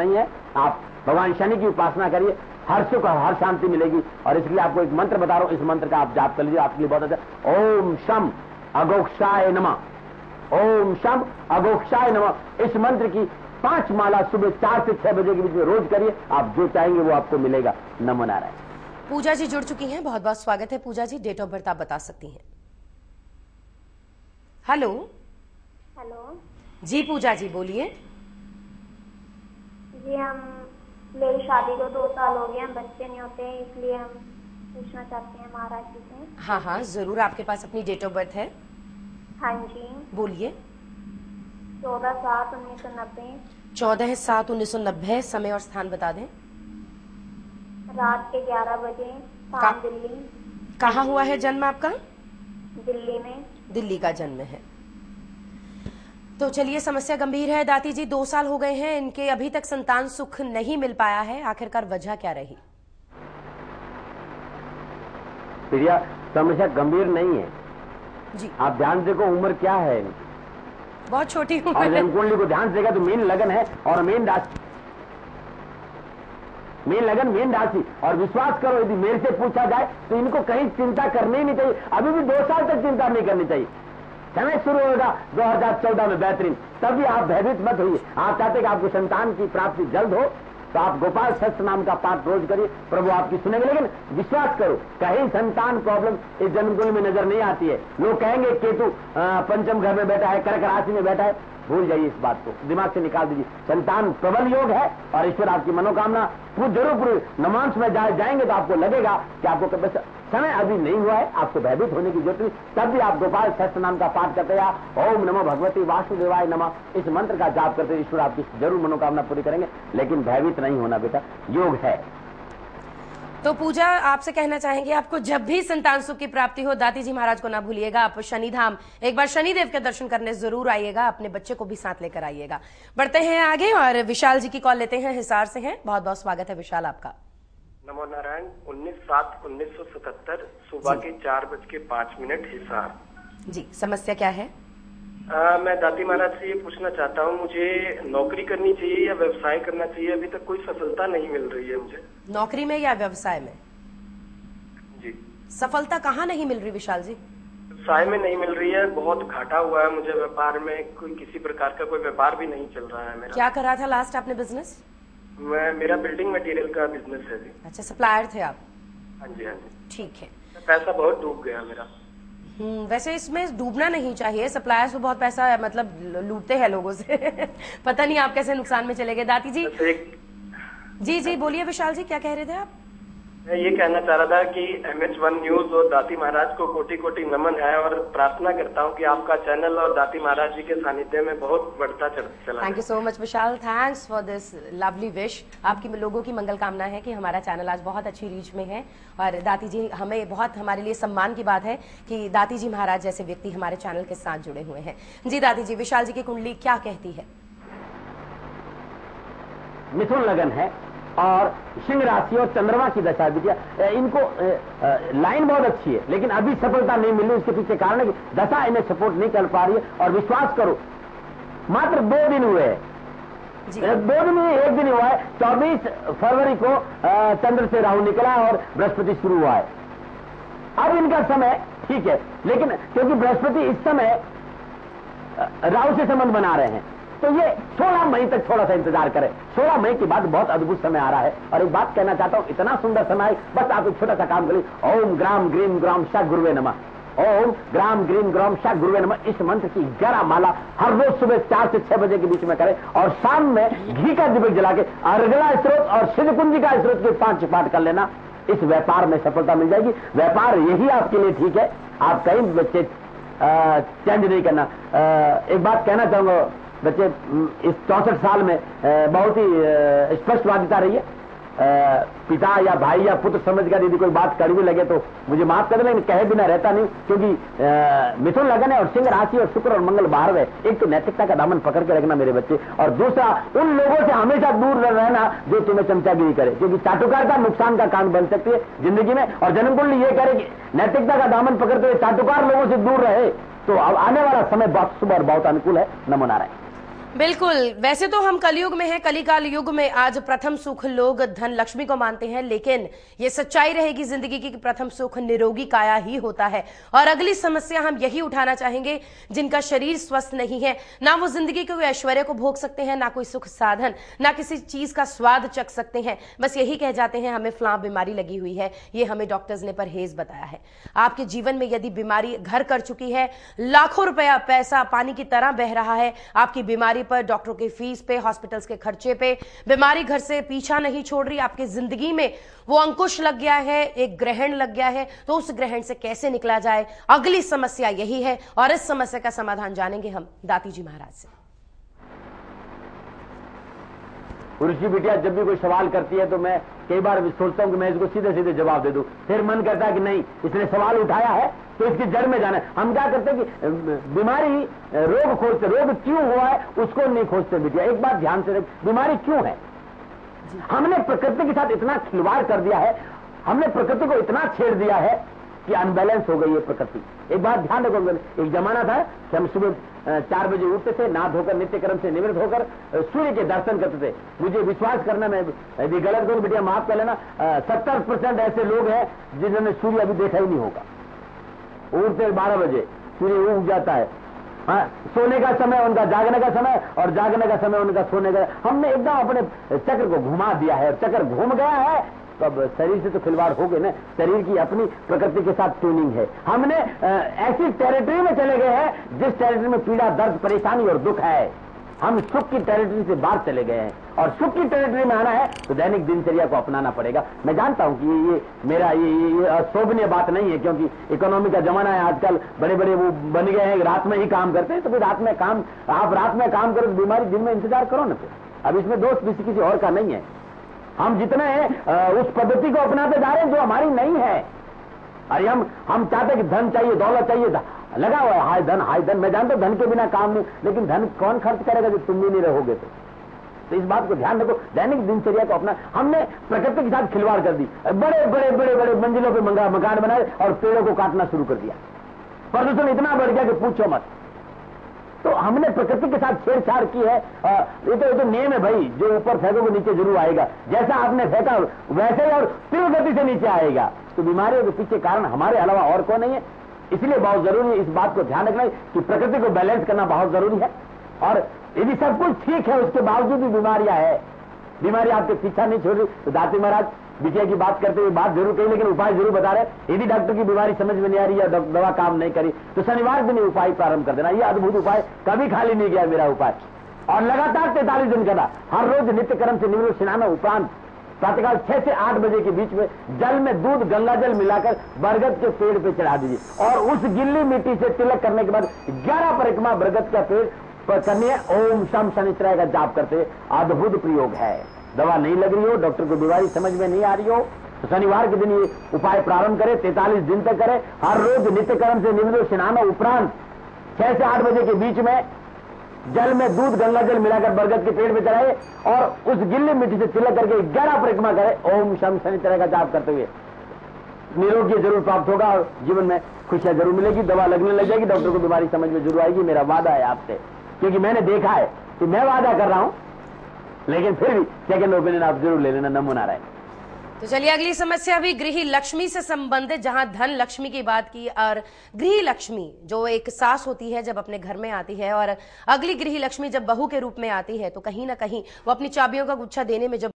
नहीं है। आप भगवान शनि की उपासना करिए, हर सुख हर शांति मिलेगी। और इसलिए आपको एक मंत्र बता रहा हूं, इस मंत्र का आप जाप कर लीजिए, आपके लिए बहुत अच्छा। ओम शम अघोक्षाय नमः, ओम शम अघोक्षाय नमः। इस मंत्र की 5 माला सुबह 4 से 6 बजे के बीच में रोज करिए, आप जो चाहेंगे वो आपको मिलेगा। नमो नारायण। पूजा जी जुड़ चुकी हैं, बहुत बहुत स्वागत है पूजा जी। डेट ऑफ बर्थ आप बता सकती हैं? हेलो। हेलो जी पूजा जी बोलिए। जी, मेरी शादी को 2 साल हो गए हैं, बच्चे नहीं होते हैं, इसलिए हम पूछना चाहते हैं महाराज जी से। हाँ हाँ जरूर, आपके पास अपनी डेट ऑफ बर्थ है? हाँ जी। बोलिए। 14/7/1990। 14/7/1990। समय और स्थान बता दें। रात के 11 बजे, शाम दिल्ली। कहाँ हुआ है जन्म आपका? दिल्ली में। दिल्ली का जन्म है। तो चलिए, समस्या गंभीर है दाती जी। 2 साल हो गए हैं, इनके अभी तक संतान सुख नहीं मिल पाया है। आखिरकार वजह क्या रही? प्रिया, समस्या गंभीर नहीं है जी। आप ध्यान देखो, उम्र क्या है? बहुत छोटी उम्र और है। जन्मकुंडली को ध्यान से देखा तो मीन लगन है और मीन राशि, मीन लगन मीन राशि। और विश्वास करो, यदि मेरे से पूछा जाए तो इनको कहीं चिंता करनी ही नहीं चाहिए। अभी भी 2 साल तक चिंता नहीं करनी चाहिए। समय शुरू होगा 2014 में बेहतरीन, तभी आप भयभीत मत होइए। आप चाहते कि आपको संतान की प्राप्ति जल्द हो तो आप गोपाल सहस्त्र नाम का पाठ रोज करिए, प्रभु आपकी सुनेंगे। लेकिन विश्वास करो, कहीं संतान प्रॉब्लम इस जन्मकुंडली में नजर नहीं आती है। लोग कहेंगे केतु पंचम घर में बैठा है, कर्क राशि में बैठा है, भूल जाइए इस बात को, दिमाग से निकाल दीजिए। संतान प्रबल योग है और ईश्वर आपकी मनोकामना जरूर पूरी। नमांश में जाएंगे तो आपको लगेगा कि आपको समय अभी नहीं हुआ है, आपको भयभीत होने की जरूरत नहीं। तब भी आप गोपाल सहस्त्र नाम का पाठ करते हैं, ओम नमो भगवती वासुदेवाय नमः, इस मंत्र का जाप करते ईश्वर आपकी जरूर मनोकामना पूरी करेंगे। लेकिन भयभीत नहीं होना बेटा, योग है। तो पूजा आपसे कहना चाहेंगे, आपको जब भी संतान सुख की प्राप्ति हो, दाती जी महाराज को ना भूलिएगा। आप शनिधाम एक बार शनिदेव के दर्शन करने जरूर आइएगा, अपने बच्चे को भी साथ लेकर आइएगा। बढ़ते हैं आगे और विशाल जी की कॉल लेते हैं, हिसार से हैं। बहुत बहुत स्वागत है विशाल आपका। नमो नारायण। 19/7/1977 सुबह के 4:05 हिसार। जी, समस्या क्या है? मैं दाती महाराज से ये पूछना चाहता हूँ, मुझे नौकरी करनी चाहिए या व्यवसाय करना चाहिए? अभी तक कोई सफलता नहीं मिल रही है मुझे। नौकरी में या व्यवसाय में? जी। सफलता कहाँ नहीं मिल रही विशाल जी? व्यवसाय में नहीं मिल रही है, बहुत घाटा हुआ है मुझे। व्यापार में कोई किसी प्रकार का कोई व्यापार भी नहीं चल रहा है मेरा। क्या करा था लास्ट आपने बिजनेस? मेरा बिल्डिंग मटेरियल का बिजनेस है जी। अच्छा, सप्लायर थे आप? हाँ जी हाँ जी। ठीक है। पैसा बहुत डूब गया मेरा। वैसे इसमें डूबना नहीं चाहिए, सप्लायर्स को बहुत पैसा मतलब लूटते हैं लोगों से। पता नहीं आप कैसे नुकसान में चले गए। दाती जी जी जी बोलिए विशाल जी, क्या कह रहे थे आप? मैं ये कहना चाह रहा था कि MH1 न्यूज और दाती महाराज को कोटि कोटि नमन है और प्रार्थना करता हूँ कि आपका चैनल और दाती महाराज जी के सानिध्य में बहुत बढ़ता चला। Thank you so much Vishal, thanks for this lovely wish. आपकी लोगों की मंगल कामना है कि हमारा चैनल आज बहुत अच्छी रीच में है और दाती जी, हमें बहुत हमारे लिए सम्मान की बात है कि दाती जी महाराज जैसे व्यक्ति हमारे चैनल के साथ जुड़े हुए हैं। जी दाती जी, विशाल जी की कुंडली क्या कहती है? मिथुन लगन है और सिंह राशि और चंद्रमा की दशा बिटिया। इनको लाइन बहुत अच्छी है लेकिन अभी सफलता नहीं मिल रही। उसके पीछे कारण है कि दशा इन्हें सपोर्ट नहीं कर पा रही है। और विश्वास करो, मात्र 2 दिन हुए हैं, 2 दिन नहीं, 1 दिन हुआ है। 24 फरवरी को चंद्र से राहु निकला और बृहस्पति शुरू हुआ है। अब इनका समय ठीक है, लेकिन क्योंकि बृहस्पति इस समय राहु से संबंध बना रहे हैं तो ये 16 मई तक थोड़ा सा इंतजार करें। 16 मई के बाद बहुत अद्भुत समय आ रहा है। और एक बात कहना चाहता हूं, इतना सुंदर समय, बस आप एक छोटा सा काम करिए, ओम ग्राम ग्रीम ग्राम श गुरुवे नमः, ओम ग्राम ग्रीम ग्राम श गुरुवे नमः। इस मंत्र की 11 माला हर रोज सुबह 4 से 6 बजे के बीच में करें और शाम में घी का दीपक जला के अर्गला स्त्रोत और सिद्ध कुंजी का स्त्रोत के 5 पाठ कर लेना। इस व्यापार में सफलता मिल जाएगी। व्यापार यही आपके लिए ठीक है, आप कहीं बच्चे चेंज नहीं करना। एक बात कहना चाहूंगा, बच्चे इस 64 साल में बहुत ही स्पष्टवादिता रही है। पिता या भाई या पुत्र समझकर यदि कोई बात कड़वी लगे तो मुझे माफ कर दे, लेकिन कहे बिना रहता नहीं, क्योंकि मिथुन लगन है और सिंह राशि और शुक्र और मंगल 12 है। एक तो नैतिकता का दामन पकड़ के रखना मेरे बच्चे, और दूसरा उन लोगों से हमेशा दूर रहना जो तुम्हें चमचागिरी करे, क्योंकि चाटुकारिता नुकसान का कारण बन सकती है जिंदगी में। और जन्मकुंडली ये करे कि नैतिकता का दामन पकड़ते हुए चाटुकार लोगों से दूर रहे तो अब आने वाला समय बहुत शुभ और बहुत अनुकूल है। नमो नारायण। बिल्कुल। वैसे तो हम कलयुग में हैं, कलिकाल युग में आज प्रथम सुख लोग धन लक्ष्मी को मानते हैं, लेकिन ये सच्चाई रहेगी जिंदगी की कि प्रथम सुख निरोगी काया ही होता है। और अगली समस्या हम यही उठाना चाहेंगे, जिनका शरीर स्वस्थ नहीं है, ना वो जिंदगी के ऐश्वर्य को भोग सकते हैं, ना कोई सुख साधन, ना किसी चीज का स्वाद चख सकते हैं, बस यही कह जाते हैं हमें फ्लां बीमारी लगी हुई है। ये हमें डॉक्टर्स ने परहेज बताया है। आपके जीवन में यदि बीमारी घर कर चुकी है, लाखों रुपया पैसा पानी की तरह बह रहा है आपकी बीमारी पर, डॉक्टरों की फीस पे, हॉस्पिटल्स के खर्चे पे, बीमारी घर से पीछा नहीं छोड़ रही, आपकी जिंदगी में वो अंकुश लग गया है, एक ग्रहण लग गया है, तो उस ग्रहण से कैसे निकला जाए, अगली समस्या यही है। और इस समस्या का समाधान जानेंगे हम दाती जी महाराज से। उर्वशी बिटिया जब भी कोई सवाल करती है तो मैं कई बार सोचता हूं कि मैं इसको सीधे सीधे जवाब दे दूं, फिर मन करता है कि नहीं, इसने सवाल उठाया है तो इसकी जड़ में जाना है। हम क्या करते हैं कि बीमारी रोग खोजते, रोग क्यों हुआ है उसको नहीं खोजते। बिटिया एक बात ध्यान से रख, बीमारी क्यों है? हमने प्रकृति के साथ इतना खिलवाड़ कर दिया है, हमने प्रकृति को इतना छेड़ दिया है कि अनबैलेंस हो गई है प्रकृति। एक बात ध्यान रखो, एक जमाना था कि हम सुबह 4 बजे उठते थे, नहा धोकर नित्य कर्म से निवृत्त होकर सूर्य के दर्शन करते थे। मुझे विश्वास करना, मैं यदि गलत करूं बिटिया माफ कर लेना, 70% ऐसे लोग हैं जिन्होंने सूर्य अभी देखा ही नहीं होगा। उठते 12 बजे सूर्य उग जाता है, हाँ, सोने का समय उनका जागने का समय और जागने का समय उनका सोने का। हमने एकदम अपने चक्र को घुमा दिया है, चक्र घूम गया है तो अब शरीर से तो खिलवाड़ हो गए ना। शरीर की अपनी प्रकृति के साथ ट्यूनिंग है। हमने ऐसी टेरिटरी में चले गए हैं जिस टेरिटरी में पीड़ा, दर्द, परेशानी और दुख है। हम सुख की टेरिटरी से बाहर चले गए हैं और सुख की टेरिटरी में आना है तो दैनिक दिनचर्या को अपनाना पड़ेगा। मैं जानता हूं कि ये मेरा ये शोभनीय बात नहीं है, क्योंकि इकोनॉमी का जमाना है आजकल, बड़े बड़े वो बन गए हैं, रात में ही काम करते हैं। तो फिर रात में काम, आप रात में काम करो, बीमारी दिन में इंतजार करो ना। फिर अब इसमें दोष किसी और का नहीं है। हम जितने उस पद्धति को अपनाते जा रहे हैं जो हमारी नहीं है। अरे हम चाहते कि धन चाहिए, दौलत चाहिए, लगा हुआ है हाय धन। मैं जानता हूं धन के बिना काम नहीं, लेकिन धन कौन खर्च करेगा जब तुम भी नहीं रहोगे तो इस बात को ध्यान रखो। दैनिक दिनचर्या को अपना, हमने प्रकृति के साथ खिलवाड़ कर दी, बड़े बड़े बड़े बड़े मंजिलों पे मकान बनाए और पेड़ों को काटना शुरू कर दिया। प्रदूषण इतना बढ़ गया कि पूछो मत। तो हमने प्रकृति के साथ छेड़छाड़ की है। ये तो नियम है भाई, जो ऊपर फेंकोगे नीचे जरूर आएगा, जैसा आपने फेंका वैसे ही और तीव्र गति से नीचे आएगा। तो बीमारियों के पीछे कारण हमारे अलावा और कौन नहीं है। इसलिए बहुत जरूरी है इस बात को ध्यान रखना कि प्रकृति को बैलेंस करना बहुत जरूरी है। और यदि सब कुछ ठीक है उसके बावजूद भी बीमारियां है, बीमारी आपके पीछा नहीं छोड़ रही, तो दाती महाराज विजय की बात करते हुए बात जरूर कही, लेकिन उपाय जरूर बता रहे। यदि डॉक्टर की बीमारी समझ में नहीं आ रही या दवा काम नहीं करी तो शनिवार दिन उपाय प्रारंभ कर देना। ये अद्भुत उपाय, कभी खाली नहीं गया मेरा उपाय। और लगातार 43 दिन करना, हर रोज नित्य कर्म से निवृत्त स्नान उपरांत प्रातःकाल 6 से 8 बजे के बीच में जल में दूध, गंगा जल मिलाकर बरगद के पेड़ पे चढ़ा दीजिए और उस गिल्ली मिट्टी से तिलक करने के बाद 11 परिक्रमा बरगद का पेड़ पर करनी है। ओम शम शनिश्चराय का जाप करते, अद्भुत प्रयोग है। दवा नहीं लग रही हो, डॉक्टर को बीमारी समझ में नहीं आ रही हो, तो शनिवार के दिन ये उपाय प्रारंभ करें, 43 दिन तक करें। हर रोज नित्य कर्म से निवृत्त स्नान उपरांत 6 से 8 बजे के बीच में जल में दूध, गंगा जल मिलाकर बरगद के पेड़ में चढ़ाए और उस गिल्ली मिट्टी से तिलक करके 11 परिक्रमा करें। ओम शम शनिश्चराय का जाप करते हुए निरोगी जरूर प्राप्त होगा और जीवन में खुशियां जरूर मिलेगी। दवा लगने लग जाएगी, डॉक्टर को बीमारी समझ में जरूर आएगी। मेरा वादा है आपसे, क्योंकि मैंने देखा है कि मैं वादा कर रहा हूं, लेकिन फिर भी सेकंड ओपिनियन आप जरूर ले लेना। नमो नारायण। तो चलिए अगली समस्या भी गृह लक्ष्मी से संबंधित, जहां धन लक्ष्मी की बात की और गृह लक्ष्मी जो एक सास होती है जब अपने घर में आती है और अगली गृह लक्ष्मी जब बहू के रूप में आती है तो कहीं ना कहीं वो अपनी चाबियों का गुच्छा देने में जब